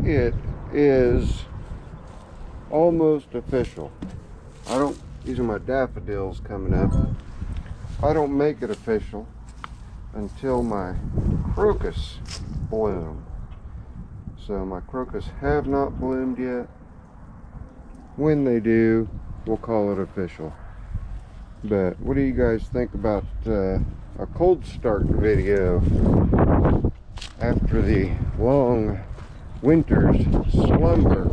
it is almost official. These are my daffodils coming up. I don't make it official until my crocus bloom. So my crocus have not bloomed yet. When they do, we'll call it official. But what do you guys think about a cold start video after the long winter's slumber?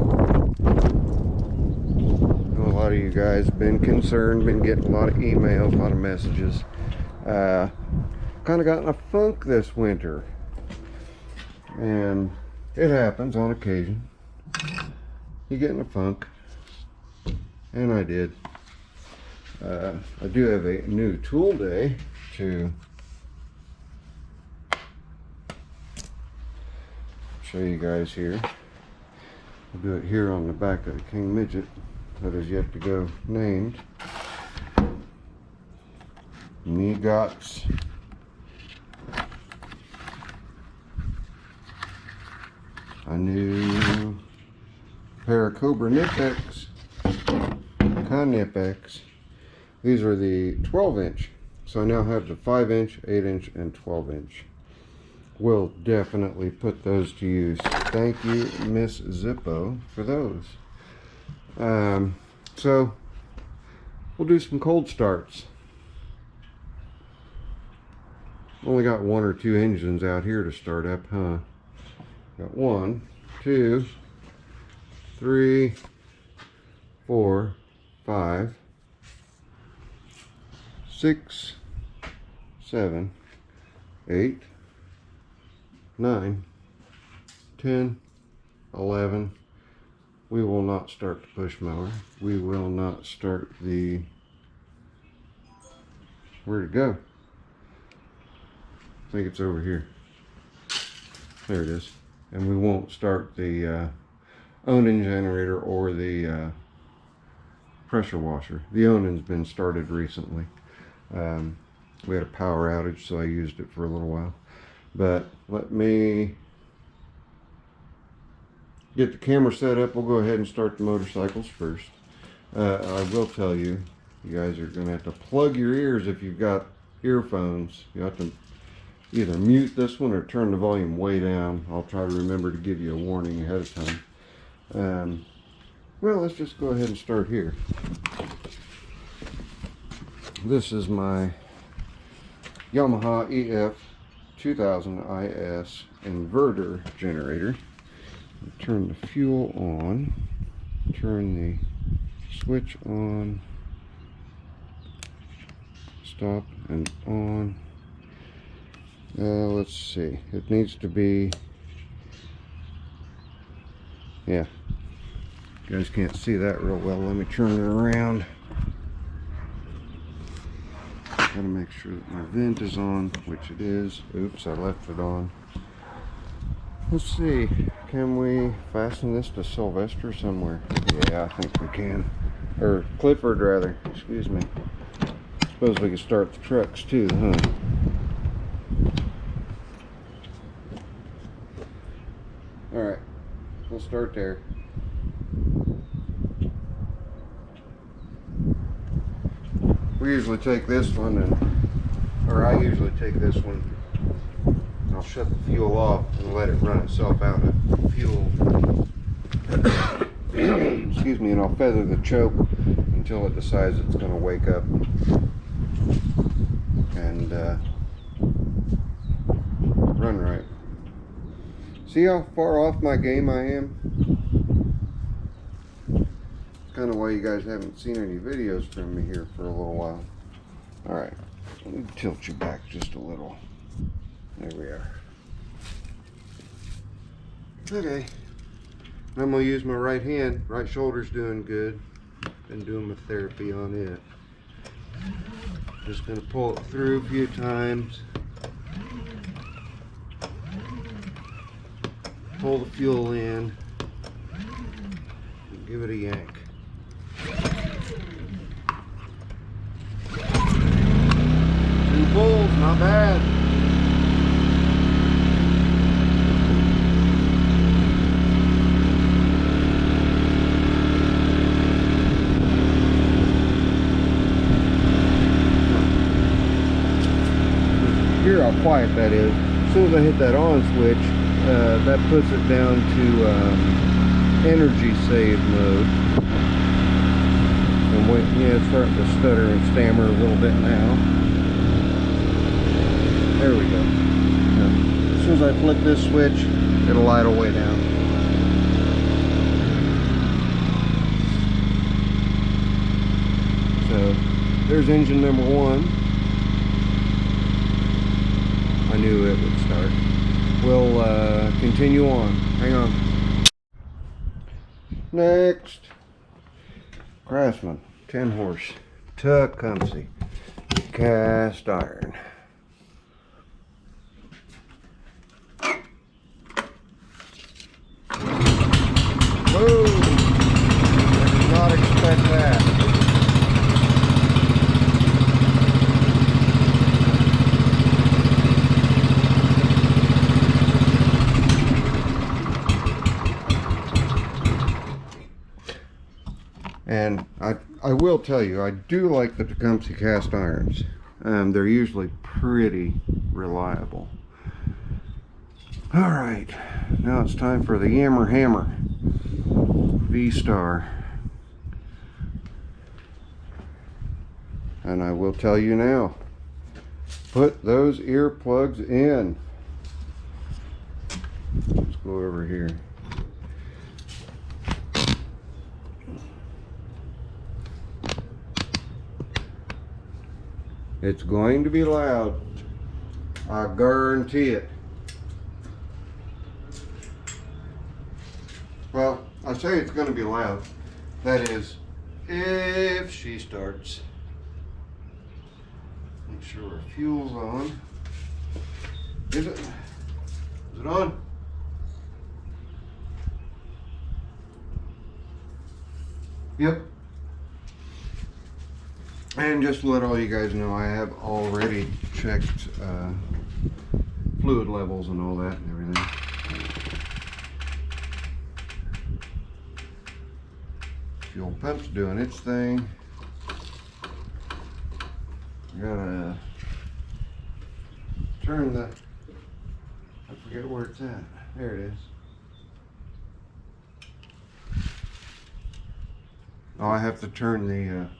A lot of you guys have been concerned, been getting a lot of emails, a lot of messages. Kind of got in a funk this winter, and it happens on occasion. You get in a funk, and I did. I do have a new tool day to show you guys here. I'll do it here on the back of the King Midget that is yet to go named. Me got a new pair of Cobra Nip-X, Nip-X. These are the 12-inch. So I now have the 5-inch, 8-inch, and 12-inch. We'll definitely put those to use. Thank you, Miss Zippo, for those. So we'll do some cold starts. Only got 1 or 2 engines out here to start up, huh? Got 1, 2, 3, 4, 5, 6, 7, 8, 9, 10, 11. We will not start the push mower. We will not start the, where'd it go? I think it's over here. There it is. And we won't start the Onan generator or the pressure washer. The Onan's been started recently. We had a power outage, so I used it for a little while. But let me get the camera set up. We'll go ahead and start the motorcycles first. I will tell you, you guys are going to have to plug your ears if you've got earphones. You have to either mute this one or turn the volume way down. I'll try to remember to give you a warning ahead of time. Well, let's just go ahead and start here. This is my Yamaha EF 2000 IS inverter generator. Turn the fuel on, turn the switch on, stop and on. Let's see, it needs to be, yeah, you guys can't see that real well. Let me turn it around. Gotta make sure that my vent is on, which it is. Oops, I left it on. Let's see, can we fasten this to Sylvester somewhere? Yeah, I think we can. Or Clifford, rather, excuse me. Suppose we could start the trucks too, huh? Alright, we'll start there. We usually take this one, I usually take this one, and I'll shut the fuel off and let it run itself out of fuel. Excuse me, and I'll feather the choke until it decides it's going to wake up and run right. See how far off my game I am? It's kind of why you guys haven't seen any videos from me here for a little while. Alright, let me tilt you back just a little. There we are. Okay, I'm going to use my right hand. Right shoulder's doing good. Been doing my therapy on it. Just going to pull it through a few times. Pull the fuel in. And give it a yank. Two pulls, not bad. how quiet that is. As soon as I hit that on switch, that puts it down to energy save mode. And yeah, it's starting to stutter and stammer a little bit now. There we go. As soon as I flick this switch, it'll idle way down. So there's engine number 1. I knew it would start. We'll continue on. Hang on. Next, Craftsman 10 horse Tecumseh cast iron. Whoa! I did not expect that. And I will tell you, I do like the Tecumseh cast irons. They're usually pretty reliable. All right, now it's time for the Yammer Hammer V-Star. And I will tell you now, put those earplugs in. Let's go over here. It's going to be loud. I guarantee it. Well, I say it's going to be loud. That is, if she starts. Make sure her fuel's on. Is it? Is it on? Yep. And just to let all you guys know, I have already checked fluid levels and all that and everything. Fuel pump's doing its thing. Gotta turn the, I forget where it's at. There it is. Oh, I have to turn the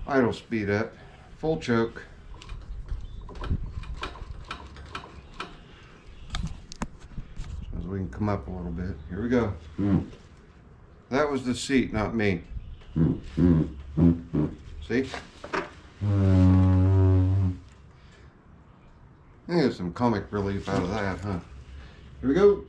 idle speed up, full choke. So we can come up a little bit. Here we go. That was the seat, not me. See? I get some comic relief out of that, huh? Here we go.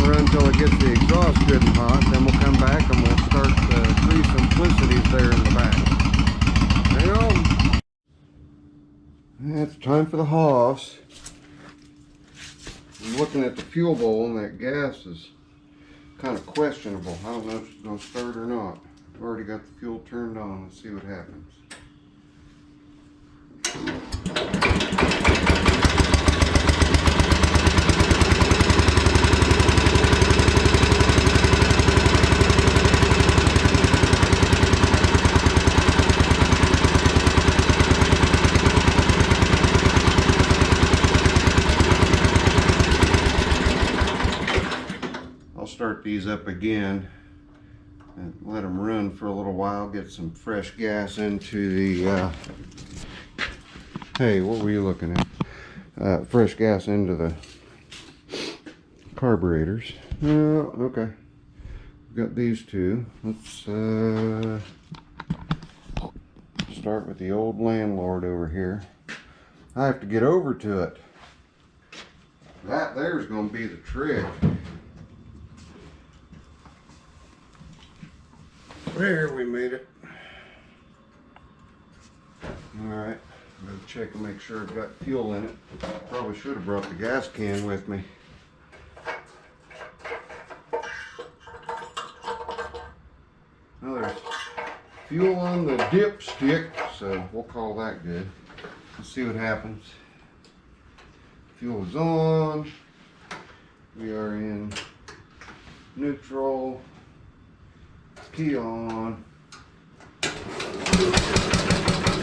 Until it gets the exhaust good and hot, then we'll come back and we'll start the 3 simplicities there in the back. Hang on. It's time for the Hoss. I'm looking at the fuel bowl and that gas is kind of questionable. I don't know if it's going to start or not. I've already got the fuel turned on. Let's see what happens. Start these up again and let them run for a little while, get some fresh gas into the hey, what were you looking at? Fresh gas into the carburetors. Okay, got these two. Let's start with the old landlord over here. I have to get over to it. That there's going to be the trick. There, we made it. Alright, I'm going to check and make sure I've got fuel in it. Probably should have brought the gas can with me. Well, there's fuel on the dipstick, so we'll call that good. Let's see what happens. Fuel is on. We are in neutral. Key on.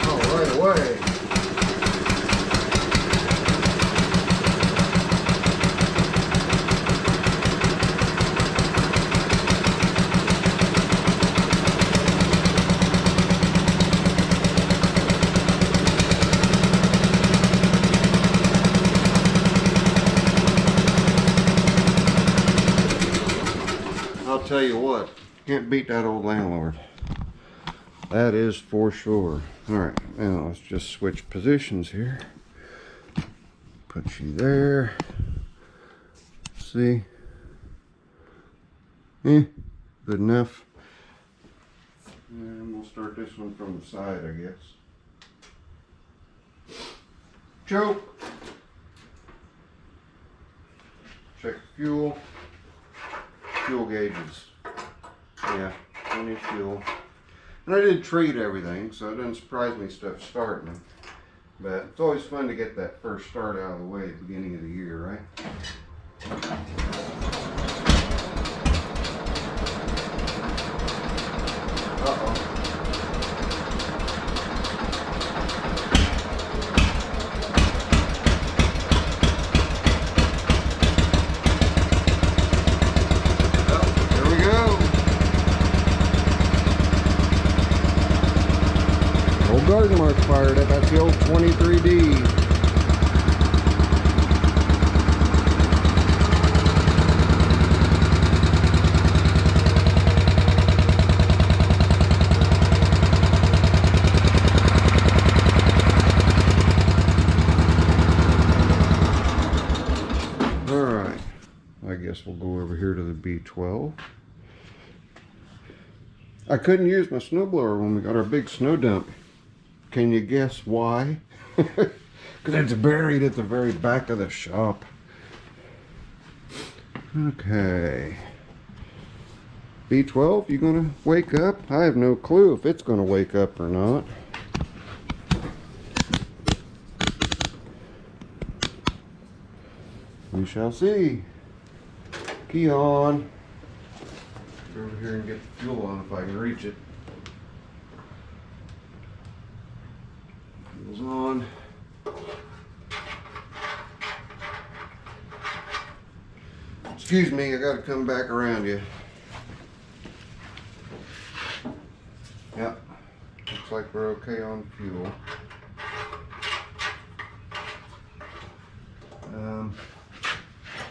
Oh, right away. I'll tell you what. Can't beat that old landlord. That is for sure. Alright, now let's just switch positions here. Put you there. See? Good enough. And we'll start this one from the side, I guess. Choke. Check fuel. Fuel gauges. Yeah, plenty of fuel. And I did treat everything, so it doesn't surprise me stuff's starting. But it's always fun to get that first start out of the way at the beginning of the year, right? Uh-oh. Garden mark fired up. That's the old 23D. Alright, I guess we'll go over here to the B12. I couldn't use my snowblower when we got our big snow dump. Can you guess why? Because it's buried at the very back of the shop. Okay. B12, you gonna wake up? I have no clue if it's gonna wake up or not. We shall see. Key on. Go over here and get the fuel on if I can reach it. Fuel's on. Excuse me, I gotta come back around you. Yep. Looks like we're okay on fuel.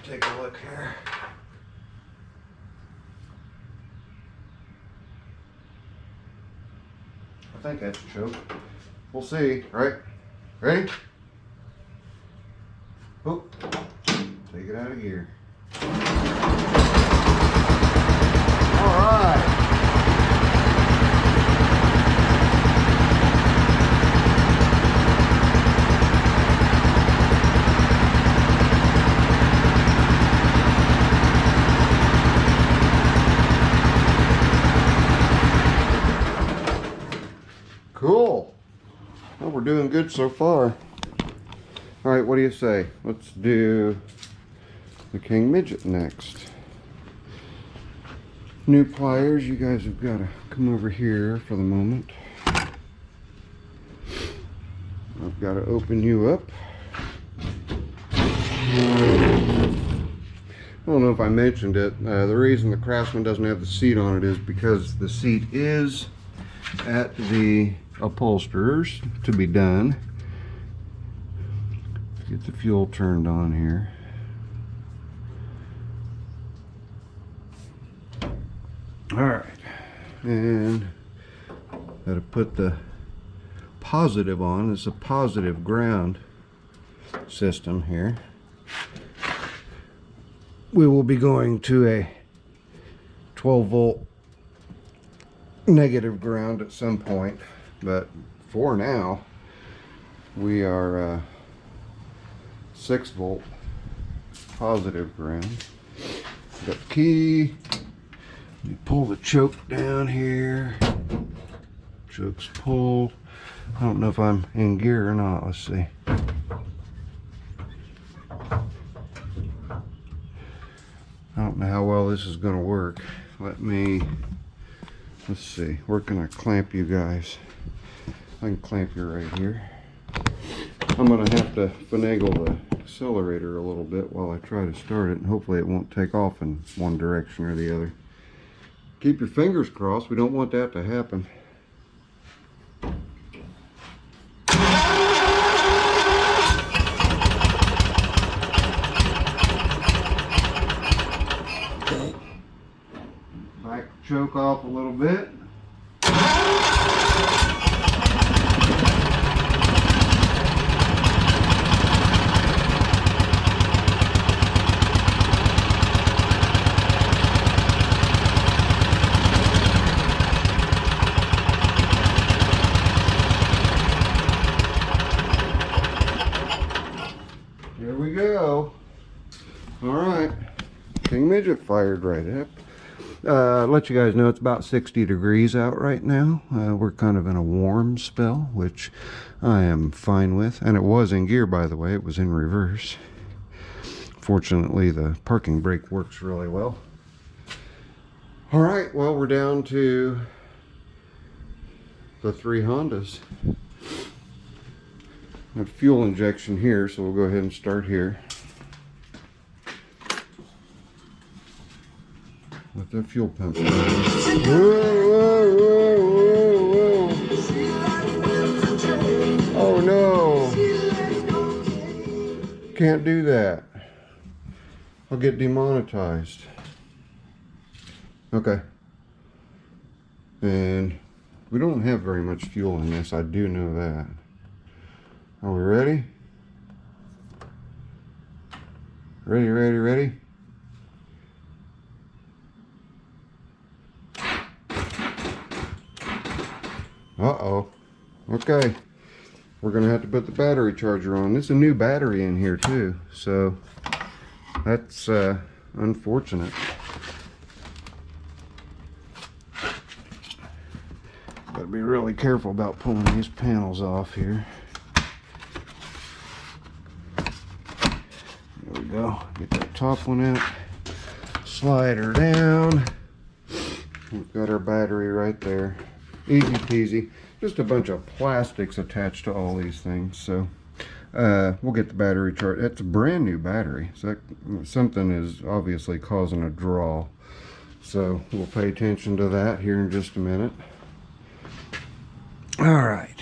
Take a look here. I think that's a choke. We'll see, right? Ready? Oh, take it out of gear. All right. Cool. Well, we're doing good so far. All right, what do you say? Let's do the King Midget next. New pliers, you guys have got to come over here for the moment. I've got to open you up. I don't know if I mentioned it. The reason the Craftsman doesn't have the seat on it is because the seat is at the upholsterers to be done. Get the fuel turned on here. All right, and got to put the positive on. It's a positive ground system here. We will be going to a 12 volt negative ground at some point, but for now we are 6-volt positive ground. Got the key. You pull the choke down here. Choke's pulled. I don't know if I'm in gear or not. Let's see. I don't know how well this is going to work. Let's see. Where can I clamp you guys? I can clamp you right here. I'm going to have to finagle the accelerator a little bit while I try to start it, and hopefully it won't take off in one direction or the other. Keep your fingers crossed. We don't want that to happen. Back choke off a little bit. There we go. All right, King Midget fired right up. Let you guys know it's about 60 degrees out right now. We're kind of in a warm spell, which I am fine with. And it was in gear, by the way. It was in reverse. Fortunately, the parking brake works really well. All right, well, we're down to the 3 Hondas. Got fuel injection here, so we'll go ahead and start here. Let that fuel pump go. Whoa, whoa, whoa, whoa. Oh no. Can't do that. I'll get demonetized. Okay. And we don't have very much fuel in this, I do know that. Are we ready? Ready, ready, ready? Uh-oh. Okay. We're going to have to put the battery charger on. There's a new battery in here too, so that's unfortunate. Got to be really careful about pulling these panels off here. There we go. Get that top one out. Slide her down. We've got our battery right there. Easy peasy. Just a bunch of plastics attached to all these things. So we'll get the battery charged. It's a brand new battery. So something is obviously causing a draw. So we'll pay attention to that here in just a minute. All right.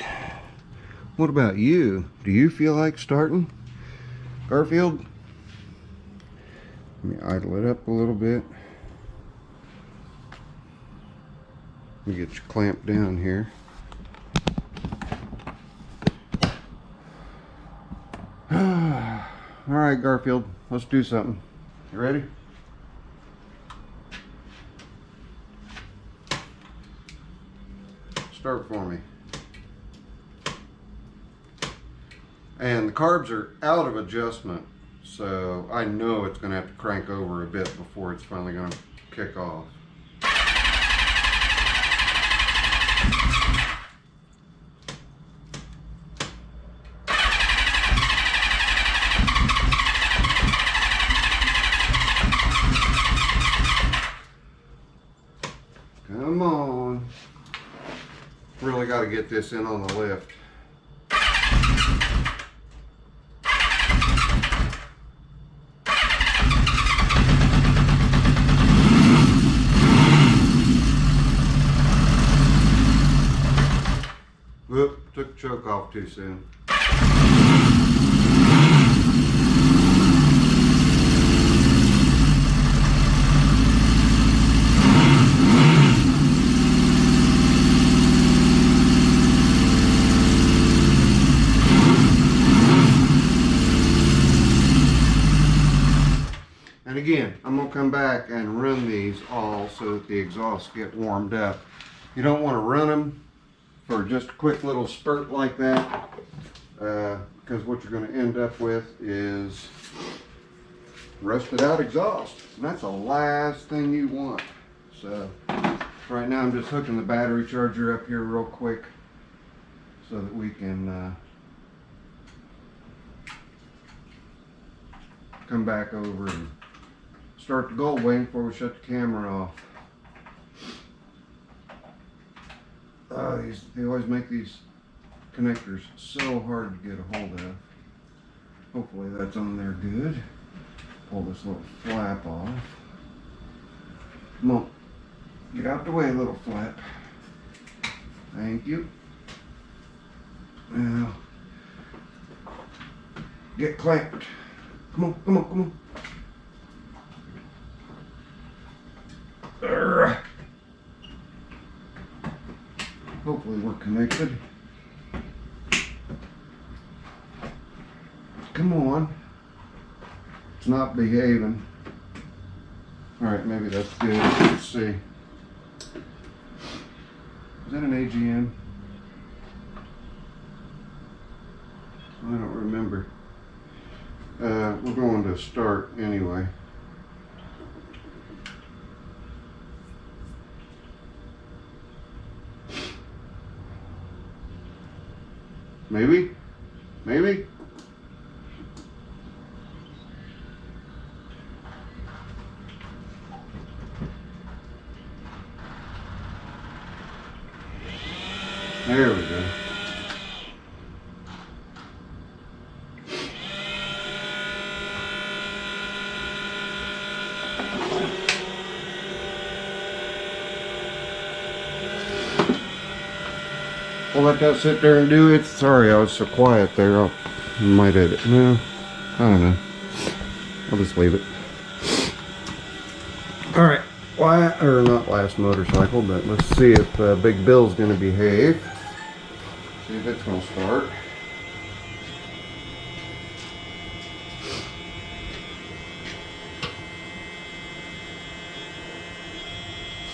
What about you? Do you feel like starting, Garfield? Let me idle it up a little bit. Let me get you clamped down here. All right, Garfield, let's do something. You ready? Start for me. And the carbs are out of adjustment, so I know it's going to have to crank over a bit before it's finally going to kick off. Come on. Really got to get this in on the lift. Whoop, took the choke off too soon. Again, I'm going to come back and run these all so that the exhausts get warmed up You don't want to run them for just a quick little spurt like that, because what you're going to end up with is rusted out exhaust, and that's the last thing you want. So right now I'm just hooking the battery charger up here real quick so that we can come back over and start the gold wing before we shut the camera off. They always make these connectors so hard to get a hold of. Hopefully that's on there good. Pull this little flap off. Come on, get out the way, little flap. Thank you. Now, get clamped. Come on, come on, come on. Hopefully we're connected. Come on. It's not behaving. Alright, maybe that's good. Let's see. Is that an AGM? I don't remember. We're going to start anyway. Maybe? Maybe? There we go. We'll let that sit there and do it. Sorry I was so quiet there. I might edit. No, I don't know. I'll just leave it. Alright, or not last motorcycle, but let's see if Big Bill's going to behave. See if it's going to start.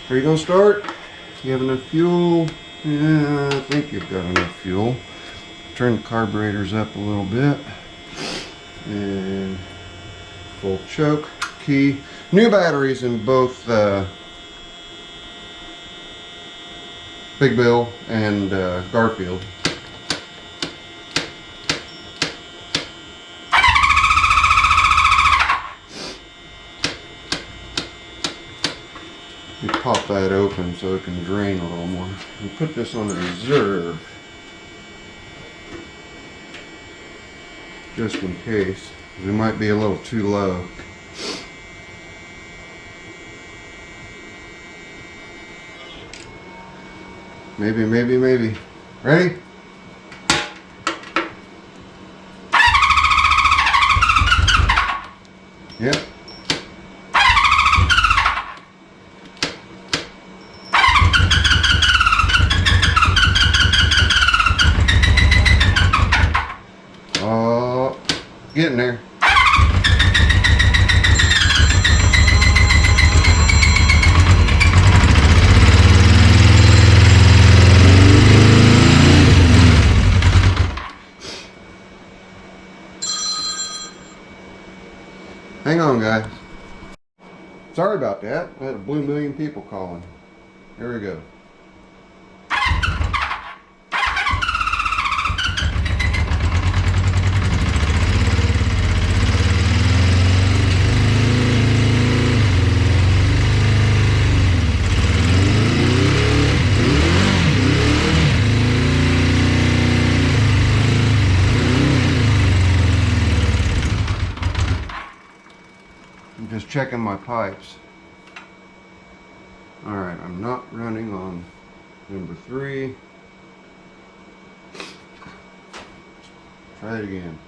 Are you going to start? You have enough fuel? Yeah, I think you've got enough fuel. Turn the carburetors up a little bit. And full choke. Key. New batteries in both Big Bill and Garfield. You pop that open so it can drain a little more. And put this on the reserve. Just in case. We might be a little too low. Maybe, maybe, maybe. Ready? Yep. Oh, getting there. Hang on, guys. Sorry about that. I had a blue million people calling. Here we go. I'm just checking my pipes. Alright, I'm not running on number 3. Try it again.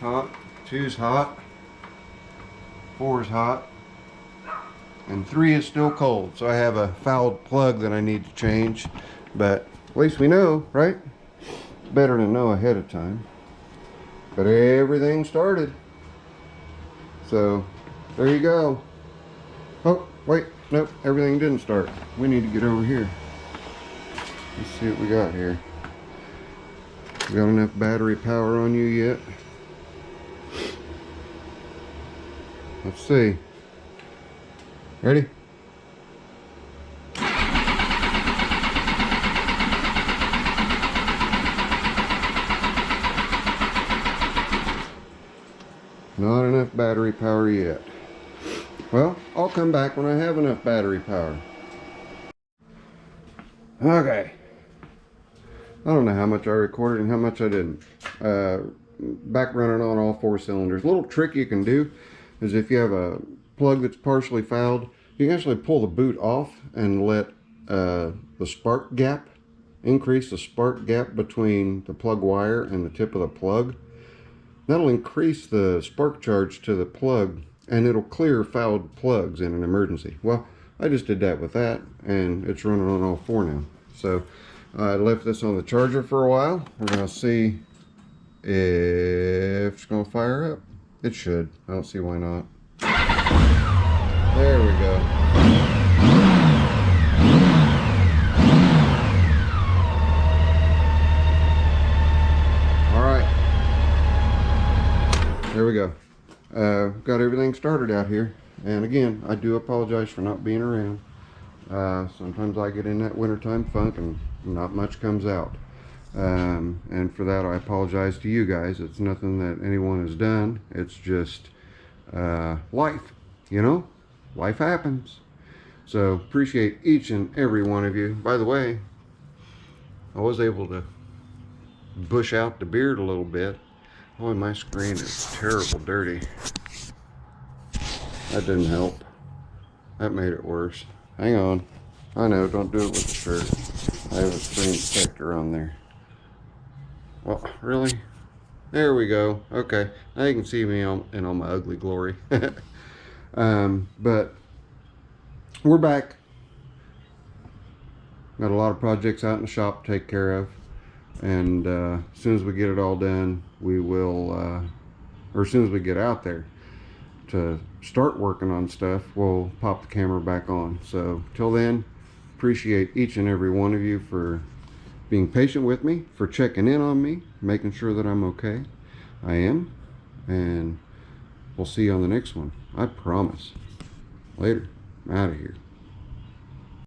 hot, 2's hot, 4's hot, and 3 is still cold. So I have a fouled plug that I need to change, but at least we know, right? Better to know ahead of time. But everything started. So there you go. Oh, wait, nope, everything didn't start. We need to get over here. Let's see what we got here. We got enough battery power on you yet? Let's see. Ready? Not enough battery power yet. Well, I'll come back when I have enough battery power. Okay. I don't know how much I recorded and how much I didn't. Back running on all 4 cylinders. A little trick you can do is if you have a plug that's partially fouled, you can actually pull the boot off and let the spark gap, increase the spark gap between the plug wire and the tip of the plug. That'll increase the spark charge to the plug, and it'll clear fouled plugs in an emergency. Well, I just did that with that, and it's running on all 4 now. So I left this on the charger for a while. We're going to see if it's going to fire up. It should. I don't see why not. There we go. All right. There we go. Got everything started out here. And again, I do apologize for not being around. Sometimes I get in that wintertime funk and not much comes out. And for that, I apologize to you guys. It's nothing that anyone has done. It's just life, you know? Life happens. So appreciate each and every one of you. By the way, I was able to bush out the beard a little bit. Oh, my screen is terrible dirty. That didn't help. That made it worse. Hang on. I know, don't do it with the shirt. I have a screen protector on there. Well, really? There we go. Okay. Now you can see me in all my ugly glory. But we're back. Got a lot of projects out in the shop to take care of. And as soon as we get it all done, we will, or as soon as we get out there to start working on stuff, we'll pop the camera back on. So till then, appreciate each and every one of you for being patient with me, for checking in on me, making sure that I'm okay. I am, and we'll see you on the next one. I promise. Later. I'm out of here.